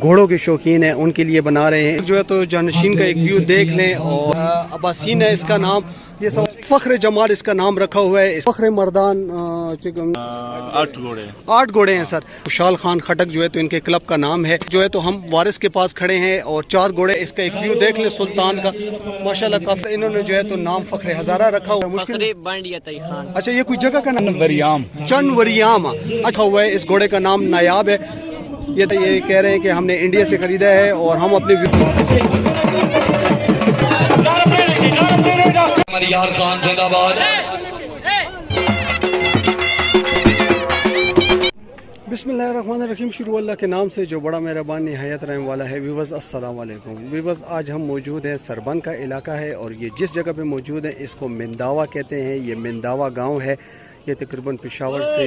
घोड़ों के शौकीन हैं उनके लिए बना रहे हैं। जो है तो जानशीन का एक व्यू देख लें। और अब्बासीन है इसका नाम, ये सब फ़ख्र जमाल इसका नाम रखा हुआ है। फ़ख्र मर्दान 8 घोड़े हैं सर। खुशाल खान खटक जो है तो इनके क्लब का नाम है। जो है तो हम वारिस के पास खड़े हैं और 4 घोड़े, इसका एक व्यू देख ले सुल्तान का, माशाल्लाह काफी इन्होंने जो है तो नाम फ़ख्र हज़ारा रखा हुआ है। अच्छा, ये कोई जगह का नाम चनवरियाम अच्छा हुआ है। इस घोड़े का नाम नायाब है। ये कह रहे हैं कि हमने इंडिया से खरीदा है और हम अपने यार खान जिंदाबाद। बिस्मिल्लाहिर्रहमानिर्रहीम। शुरू अल्लाह के नाम से जो बड़ा मेहरबान निहायत रहने वाला है। व्यूअर्स अस्सलाम वालेकुम। व्यूअर्स आज हम मौजूद हैं सरबन का इलाका है और ये जिस जगह पे मौजूद है इसको मिंदावा कहते हैं। ये मिंदावा गांव है। ये तकरीबन पेशावर से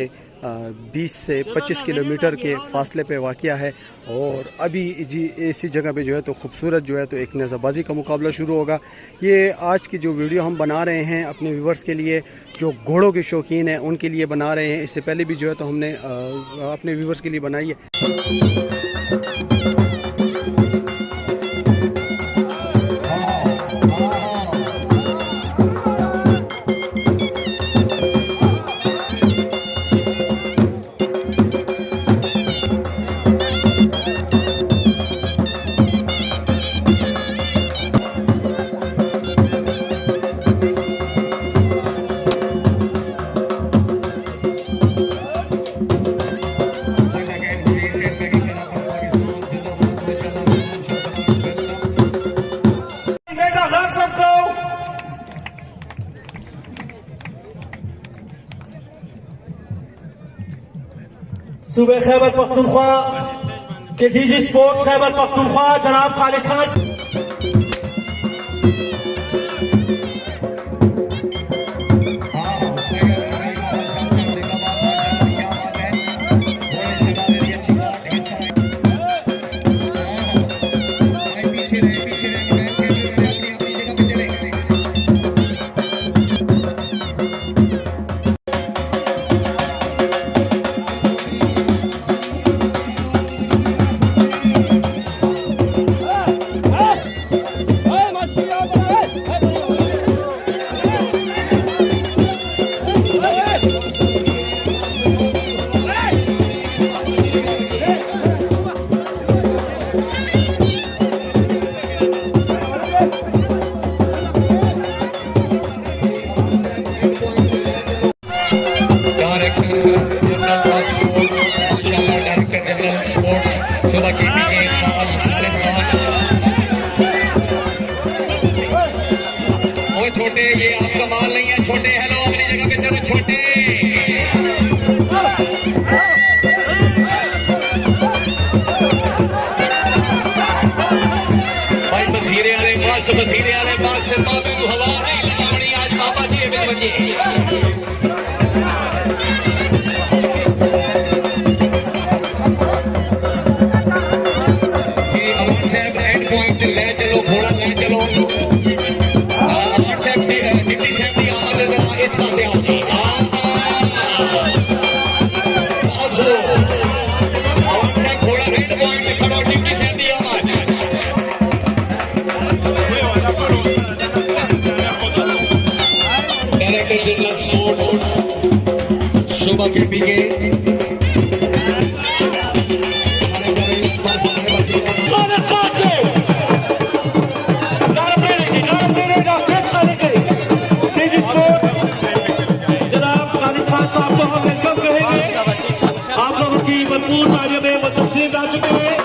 20 से 25 किलोमीटर के फासले पे वाक़या है। और अभी जी इसी जगह पे जो है तो खूबसूरत जो है तो एक नेज़ाबाजी का मुकाबला शुरू होगा। ये आज की जो वीडियो हम बना रहे हैं अपने व्यूवर्स के लिए जो घोड़ों के शौकीन हैं उनके लिए बना रहे हैं। इससे पहले भी जो है तो हमने अपने व्यूवर्स के लिए बनाई है। सूबे खैबर पख्तूनख्वा के डीजी स्पोर्ट्स खैबर पख्तूनख्वा जनाब खालिद खान छोटे, ये आपका माल नहीं है छोटे। हेलो अपनी जगह पे चलो छोटे। भाई बसीरे वाले पास से बाबे को हवा नहीं लगावनी आज बाबा जी बजे। सुबह के पीके जनाब खालिद खान साहब को हम वेलकम कहेंगे। आप लोगों की भरपूर तालियों में वो तशरीफ ला चुके हैं।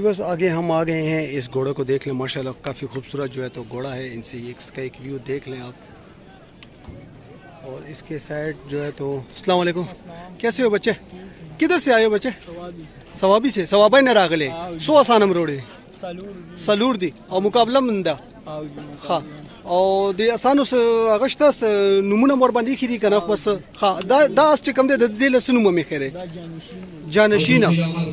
व्यूअर्स आगे हम आ गए हैं, इस घोड़े को देख लें, माशाल्लाह काफ़ी खूबसूरत जो है तो घोड़ा है। इनसे इसका एक व्यू देख लें आप। और इसके साइड जो है तो अस्सलाम वालेकुम, कैसे हो बच्चे? किधर से आए हो बच्चे? सवाबी से। सवाबा न रागले सो आसानम रोड सलूर दी और मुकाबला मंदा हाँ और दे आसान उस अगस्टस नमूना मोरबंदी खीरी कना बस हाँ दा आज कम दे दिल सुनुमा में खेरे जानशीना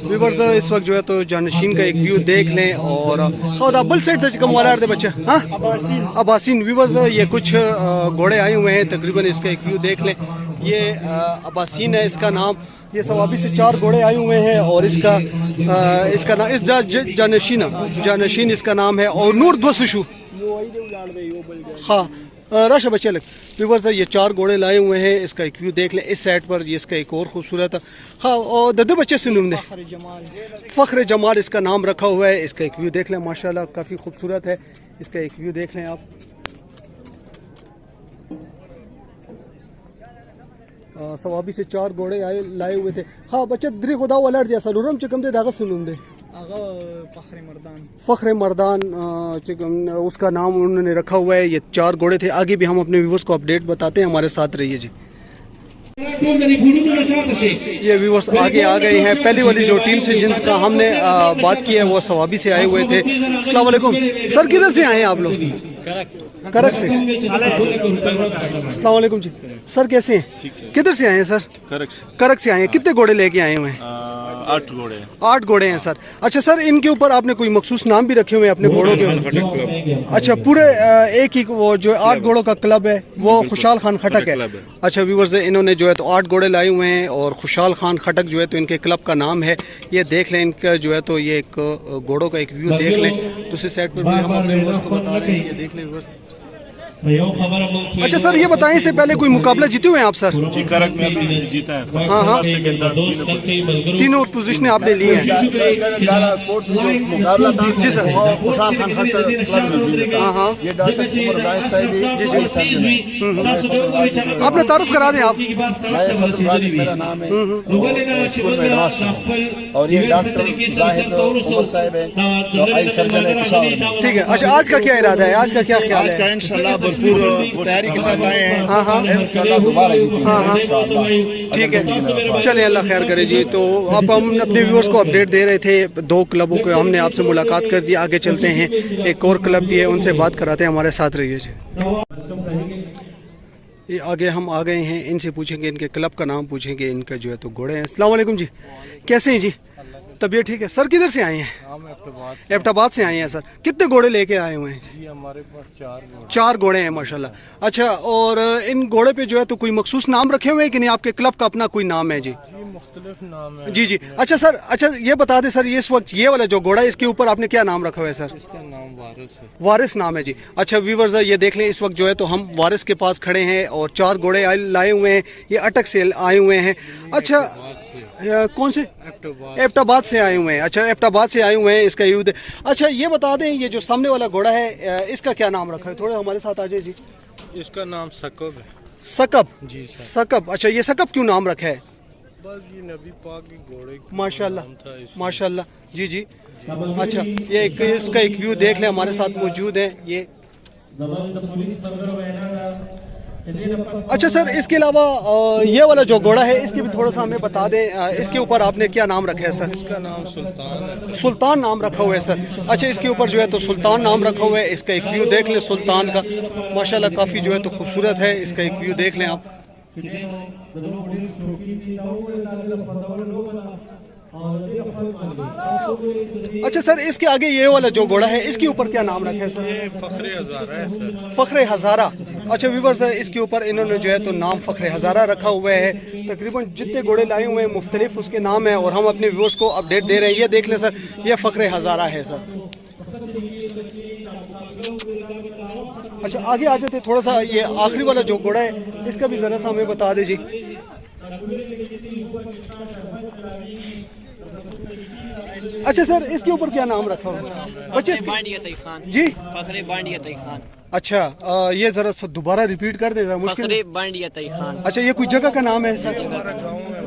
व्यूअर्स इस वक्त जो है तो जानशीन का एक व्यू देख लें। और हाँ डबल सेट था कम वाला दे बच्चा हाँ अबासीन व्यूअर्स ये कुछ घोड़े आए हुए हैं, तकरीबन इसका एक व्यू देख लें। ये अबासीन है इसका नाम। ये सवाबी से 4 घोड़े आए हुए हैं और इसका नाम इस जानशीन इसका नाम है। और नूर ध्वसुशु हाँ राशा बच्चे लग व्यूअर्स ये 4 घोड़े लाए हुए हैं। इसका एक व्यू देख लें इस साइड पर। ये इसका एक और खूबसूरत हाँ और ददे बच्चे से नुमने फ़ख्र जमाल इसका नाम रखा हुआ है। इसका एक व्यू देख लें, माशाल्लाह काफ़ी खूबसूरत है। इसका एक व्यू देख लें आप। सवाबी से 4 घोड़े लाए हुए थे। हाँ बच्चे द्री खुदा वाला दिया सलूरम चिकम दे दागा सुनूम दे फ़ख्र मर्दान चिकम उसका नाम उन्होंने रखा हुआ है। ये 4 घोड़े थे। आगे भी हम अपने व्यूवर्स को अपडेट बताते हैं, हमारे साथ रहिए जी। ये व्यूवर्स आगे आ गए हैं। पहली वाली जो टीम से जिनका हमने बात की है वो सवाबी से आए हुए थे। अस्सलाम वालेकुम सर, किधर से आए हैं आप लोग? करक से। अस्सलाम वालेकुम जी सर, कैसे हैं? किधर से आए हैं सर? करक से आए हैं। कितने घोड़े लेके आए हुए हैं? 8 घोड़े हैं सर। अच्छा सर, इनके ऊपर आपने कोई मखसूस नाम भी रखे हुए हैं अपने घोड़ों के? अच्छा पूरे एक ही वो जो 8 घोड़ों का क्लब है वो खुशहाल खान खटक है। अच्छा व्यूअर्स इन्होंने जो है तो 8 घोड़े लाए हुए हैं और खुशहाल खान खटक जो है तो इनके क्लब का नाम है। ये देख लें इनका जो है तो ये एक घोड़ों का एक व्यू देख लें। दूसरी साइड पर भी हम अपने व्यूअर्स को बता रहे हैं, ये देख लें व्यूअर्स। अच्छा सर ये बताएं, इससे पहले कोई मुकाबला जीते हुए हैं आप सर? जी करक में जीता है। हाँ हाँ तीनों पोजीशनें आपने ली हैं। मुकाबला था जी सर। खुशहाल खान खट्टर हाँ हाँ ये डॉक्टर उमर जाहिद साहब जी आपने तारुफ करा दें आप। मेरा नाम है स्कूल में और ये डॉक्टर जाहिद उमर साहब है जो आई सर्जन है। ठीक है। अच्छा आज का क्या इरादा है? आज का क्या ख्याल आज का है? इंशाल्लाह भरपूर तैयारी के साथ आए हैं। हाँ हाँ इंशाल्लाह दोबारा ठीक है चले, अल्लाह खैर करे जी। तो अब हम अपने व्यूअर्स को अपडेट दे रहे थे, 2 क्लबों को हमने आपसे मुलाकात कर दी। आगे चलते हैं, एक और क्लब भी है, उनसे बात कराते हैं, हमारे साथ रहिए जी। ये आगे हम आ गए हैं, इनसे पूछेंगे, इनके क्लब का नाम पूछेंगे, इनका जो है तो घोड़े हैं। अस्सलाम वालेकुम जी, कैसे हैं जी? तबीयत ठीक है सर? किधर से आए हैं? एबटाबाद से आए हैं सर। कितने घोड़े लेके आए हुए हैं? जी हमारे पास 4 घोड़े हैं माशाल्लाह। अच्छा और इन घोड़े पे जो है तो कोई मखसूस नाम रखे हुए हैं कि नहीं? आपके क्लब का अपना कोई नाम है जी? मुख्तलिफ नाम है। जी जी। अच्छा सर, अच्छा ये बता दें सर, ये इस वक्त ये वाला जो घोड़ा है इसके ऊपर आपने क्या नाम रखा हुआ है सर? इसका नाम वारिस है। वारिस नाम है जी। अच्छा व्यूअर्स ये देख लें, इस वक्त जो है तो हम वारिस के पास खड़े हैं और 4 घोड़े लाए हुए हैं। ये अटक से आए हुए हैं। अच्छा कौन से? एबटाबाद से आए हुए हैं। अच्छा एबटाबाद से आए हुए हैं, इसका यूद। अच्छा ये बता दें, ये जो सामने वाला घोड़ा है इसका क्या नाम रखा है? थोड़ा हमारे साथ आ जाए जी। इसका नाम सकब है। सकब? जी सर। सकब। अच्छा ये सकब क्यों नाम रखा है? बस ये नबी पाक के घोड़े माशाल्लाह माशाल्लाह जी जी। अच्छा ये इसका एक व्यू देख लें, हमारे साथ मौजूद है ये। अच्छा सर, इसके अलावा ये वाला जो घोड़ा है इसके भी थोड़ा सा हमें बता दें, इसके ऊपर आपने क्या नाम रखा है सर? इसका नाम सुल्तान है। सुल्तान नाम रखा हुआ है सर। अच्छा इसके ऊपर जो है तो सुल्तान नाम रखा हुआ है। इसका एक व्यू देख लें सुल्तान का, माशाल्लाह काफ़ी जो है तो खूबसूरत है। इसका एक व्यू देख लें आप। अच्छा सर, इसके आगे ये वाला जो घोड़ा है इसके ऊपर क्या नाम रखा है सर? ये फखरे हजारा है सर। फखरे हजारा। अच्छा व्यूअर्स इसके ऊपर इन्होंने जो है तो नाम फखरे हजारा रखा हुआ है। तकरीबन जितने घोड़े लाए हुए हैं मुख्तलिफ उसके नाम है और हम अपने व्यूअर्स को अपडेट दे रहे हैं। ये देख लें सर, ये फखरे हजारा है सर। अच्छा आगे आ जाते, थोड़ा सा ये आखिरी वाला जो घोड़ा है इसका भी जरा सा हमें बता दीजिए। अच्छा सर, इसके ऊपर क्या नाम रखा हुआ है बच्चे? जी फखरे बांडिया तई खान। अच्छा ये जरा दोबारा रिपीट कर दे, जरा मुश्किल। फखरे बांडिया तई खान। अच्छा ये कोई जगह का नाम है सर?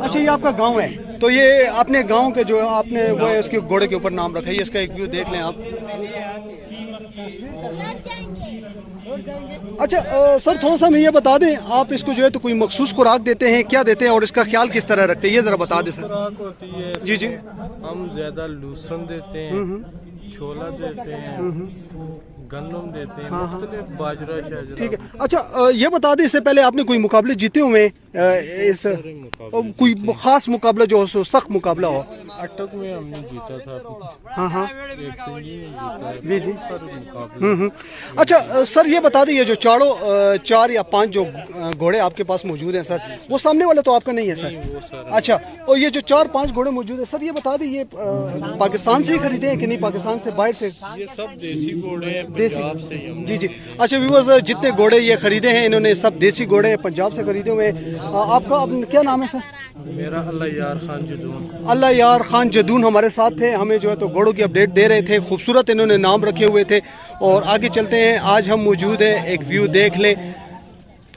अच्छा ये आपका गांव है। तो ये अपने गांव के जो आपने वो है उसके घोड़े के ऊपर नाम रखा है, इसका एक व्यू देख लें आप। अच्छा सर थोड़ा सा हमें ये बता दें, आप इसको जो है तो कोई मखसूस खुराक देते हैं, क्या देते हैं और इसका ख्याल किस तरह रखते हैं, ये ज़रा बता दें सर। खुराक होती है जी जी। हम ज्यादा लूसन देते हैं, छोला देते हैं, गंदम देते हैं, मुख्तलिफ बाजरा शाजरा। ठीक है। अच्छा ये बता दें, इससे पहले आपने कोई मुकाबले जीते हुए इस कोई खास मुकाबला जो हो सख्त मुकाबला हो? अटक में हमने जीता था। हाँ हाँ एक पिंडी में जीता है। जी जी। सारे मुकाबले। अच्छा सर ये बता दें, ये जो चार या पांच जो घोड़े आपके पास मौजूद हैं सर, वो सामने वाला तो आपका नहीं है सर? अच्छा, और ये जो 4-5 घोड़े मौजूद है सर, ये बता दें ये पाकिस्तान से ही खरीदे हैं कि नहीं, पाकिस्तान से बाहर से? ये सब देसी घोड़े हैं, देसी। पंजाब से ही हम। जी जी। अच्छा व्यूअर्स, जितने घोड़े ये खरीदे हैं इन्होंने सब देसी घोड़े पंजाब से खरीदे हुए हैं। आपका क्या नाम है सर? मेरा अल्लाह यार खान जदून। अल्लाह यार खान जदून हमारे साथ थे, हमें जो है तो घोड़ों की अपडेट दे रहे थे। खूबसूरत इन्होंने नाम रखे हुए थे। और आगे चलते हैं, आज हम मौजूद हैं, एक व्यू देख लें।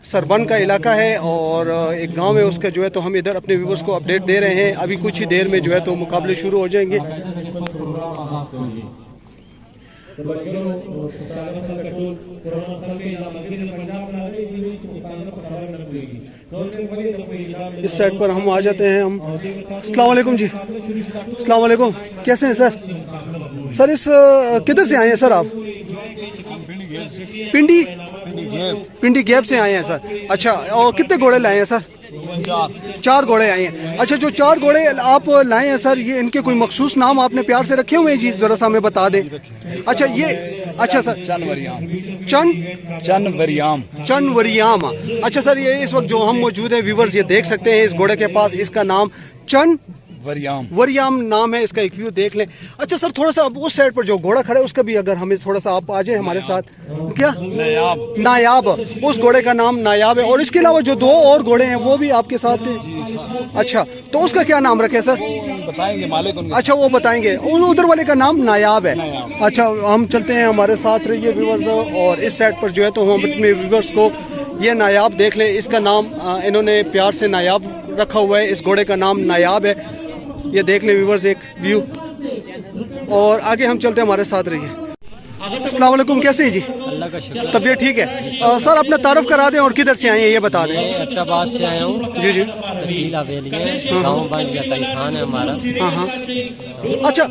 सरबन का इलाका है और एक गांव है उसका जो है तो हम इधर अपने व्यूअर्स को अपडेट दे रहे हैं। अभी कुछ ही देर में जो है तो मुकाबले शुरू हो जाएंगे। इस साइड पर हम आ जाते हैं हम। अस्सलाम वालेकुम जी। अस्सलाम वालेकुम, कैसे हैं सर? सर इस किधर से आए हैं सर आप? पिंडी गैप से आए हैं सर। अच्छा, और कितने घोड़े लाए हैं सर? 4 घोड़े आए हैं। अच्छा, जो 4 घोड़े आप लाए हैं सर, ये इनके कोई मखसूस नाम आपने प्यार से रखे हुए हैं जी, जरा सा हमें बता दें। अच्छा ये, अच्छा सर चन वरियाम। अच्छा सर, ये इस वक्त जो हम मौजूद हैं व्यूवर्स ये देख सकते हैं, इस घोड़े के पास इसका नाम चन वरियाम नाम है। इसका एक व्यू देख लें। अच्छा सर, थोड़ा सा उस साइड पर जो घोड़ा खड़ा है उसका भी अगर हमें थोड़ा सा आप आ जाए हमारे साथ। क्या? नायाब। उस घोड़े का नाम नायाब है। और इसके अलावा जो 2 और घोड़े हैं वो भी आपके साथ हैं? अच्छा, तो उसका क्या नाम रखे सर? बताएंगे मालिक उनके। अच्छा, वो बताएंगे। उधर वाले का नाम नायाब है। अच्छा, हम चलते हैं, हमारे साथ रहिए व्यूवर्स। और इस साइड पर जो है तो हम अपने व्यूवर्स को ये नायाब देख ले, इसका नाम इन्होंने प्यार से नायाब रखा हुआ है। इस घोड़े का नाम नायाब है। ये देख ले व्यूवर्स एक व्यू। और आगे हम चलते हैं, हमारे साथ रहिए। अस्सलाम वालेकुम, कैसे हैं जी? अल्लाह का शुक्र। तबीयत ठीक है? सर अपना तारुफ करा दें और किधर से आए हैं ये बता दें। हैदराबाद से आया हूँ। जी जी। तहसील हवेली है, गाँव बालिया तईसान है हमारा। हाँ हाँ। अच्छा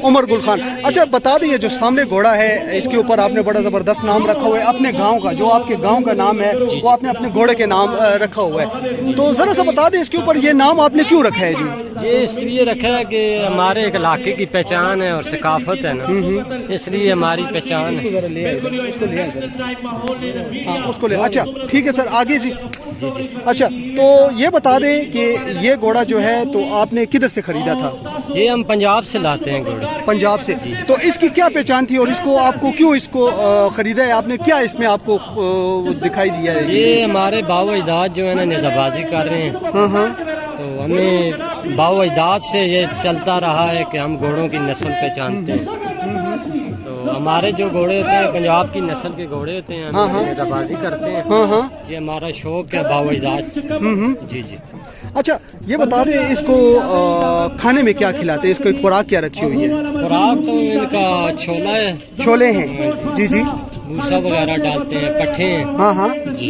उमर गुल खान। अच्छा बता दीजिए, जो सामने घोड़ा है इसके ऊपर आपने बड़ा ज़बरदस्त नाम रखा हुआ है अपने गांव का, जो आपके गांव का नाम है वो आपने अपने घोड़े के नाम रखा हुआ है, तो ज़रा सा बता दें इसके ऊपर ये नाम आपने क्यों रखा है जी? ये इसलिए रखा है कि हमारे एक इलाके की पहचान है और सकाफत है ना, इसलिए हमारी पहचान है। उसको ले। अच्छा ठीक है सर, आगे जी। अच्छा, तो ये बता दें कि ये घोड़ा जो है तो आपने किधर से खरीदा था? ये हम पंजाब से लाते हैं घोड़े। पंजाब से। तो इसकी क्या पहचान थी और इसको आपको क्यों इसको खरीदा है आपने, क्या इसमें आपको दिखाई दिया है? ये हमारे बाव अजदाद जो है ना निजाबाजी कर रहे हैं। हाँ। तो हमें बाव अजदाद से ये चलता रहा है कि हम घोड़ों की नस्ल पहचानते हैं। तो हमारे जो घोड़े होते हैं पंजाब की नस्ल के घोड़े होते हैं, हम निजाबाजी करते हैं। हाँ। ये हमारा शौक है बाव अजदाद से। जी जी। अच्छा, ये बता दें इसको खाने में क्या खिलाते हैं, इसको खुराक क्या रखी हुई है? खुराक तो इनका छोला है, छोले हैं। जी जी। भूसा वगैरह डालते हैं, पट्ठे हैं। हाँ जी।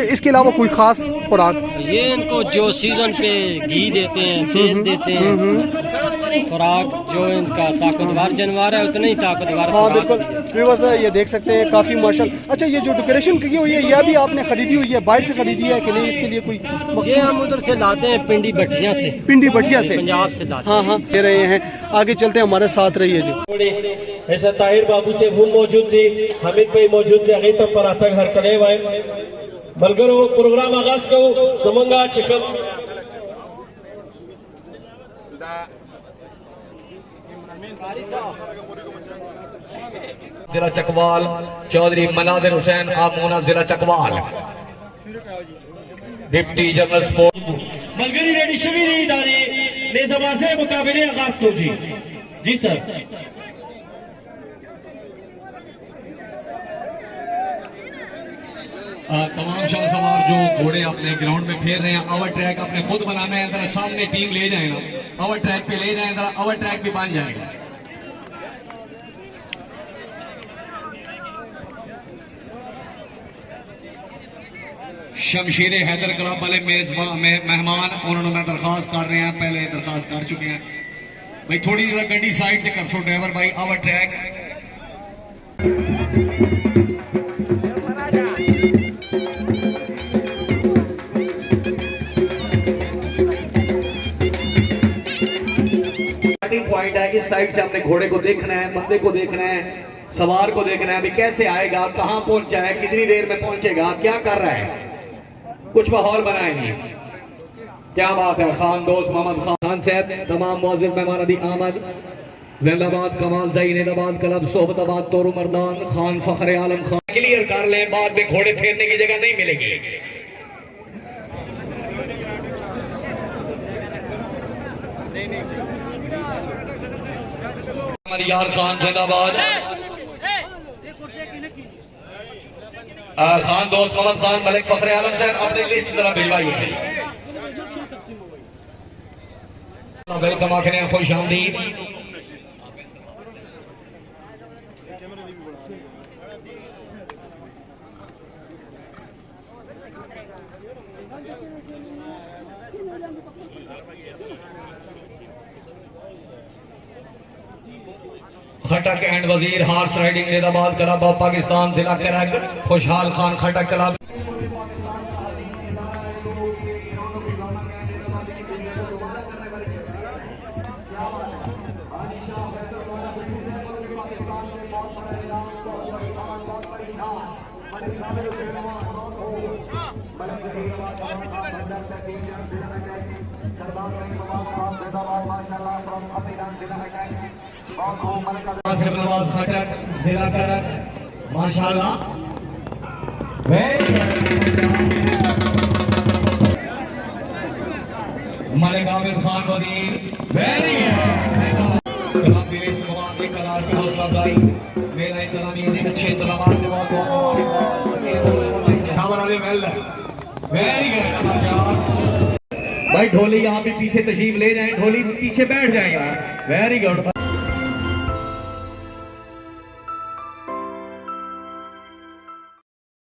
इसके अलावा कोई खास खुराक? ये इनको जो सीजन पे घी देते हैं, तेल देते हैं। खुराक जो इनका ताकतवर जानवर है उतना ही ताकतवर। हाँ बिल्कुल व्यूअर्स, ये देख सकते हैं काफ़ी मार्शल। अच्छा, ये जो डेकोरेशन की हुई है यह भी आपने खरीदी हुई है, बाहर से खरीदी है कि नहीं? इसके लिए कोई? ये हम उधर से लाते हैं, पिंडी भटिया से। पिंडी भटिया से पंजाब से लाते हैं। हाँ दे रहे हैं। आगे चलते हैं, हमारे साथ रहिए जी। ऐसा ताहिर बाबू से वो मौजूद थे, हामिद भाई मौजूद थे, अगे तब पर आता घर कले वाए बलगरो प्रोग्राम आगाज को जमंगा चिकन जिला चकवाल चौधरी मनादिर हुसैन आमोना जिला चकवाल डिप्टी जनरल स्पोर्ट मलगरी रेडी शबीर इदारे ने जमासे मुकाबले आगाज को जी सर। तमाम शाह सवार जो घोड़े अपने ग्राउंड में फेर रहे हैं, ओवर ट्रैक अपने खुद बनाना है, जरा सामने टीम ले जाए ना, ओवर ट्रैक पे ले जाए, जरा ओवर ट्रैक भी बन जाएगा। शमशीर हैदर क्लब वाले मेहमान उन्होंने मैं दरखास्त कर रहे हैं, पहले दरखास्त कर चुके हैं भाई, थोड़ी जरा गड्डी साइड से कर सो ड्राइवर भाई, ओवर ट्रैक। पॉइंट है, इस साइड से हमने घोड़े को देखना है, बंदे को देखना है, सवार को देखना है, अभी कैसे आएगा, कहां पहुंचा है, कितनी देर में पहुंचेगा, क्या कर रहा है, कुछ माहौल बनाएंगे। क्या बात है। खान दोस्त मोहम्मद खान साहब, तमाम मौजूद मेहमान अभी आमद, जिंदाबाद कमाल ज़ैनबाद क्लब, सोहबताबाद, तोरू मर्दान, खान फखर आलम खान। क्लियर कर लें, बाद में घोड़े फेरने की जगह नहीं मिलेगी। यार खान जिंदाबाद, खान दोस्त मोहम्मद खान, मलिक फखर आलम साहब अपनी लिस्ट जरा भिजवाइए। वेलकम आखिर खुश आमदीद। Khattak and Wazir horse riding Nizamabad club of Pakistan, जिला करक, खुशहाल खान खटक क्लब। खटक जिला करक, माशाल्लाह, मलिक आमिर खान वजीर, वेरी गुड। करार की हौसला अफजाई, मेला इंतजामी दिन अच्छे इंतजामात के बाद वेरी गुड भाई। ढोली यहाँ पे पीछे तशरीफ ले जाए, ढोली पीछे बैठ जाएगा, वेरी गुड।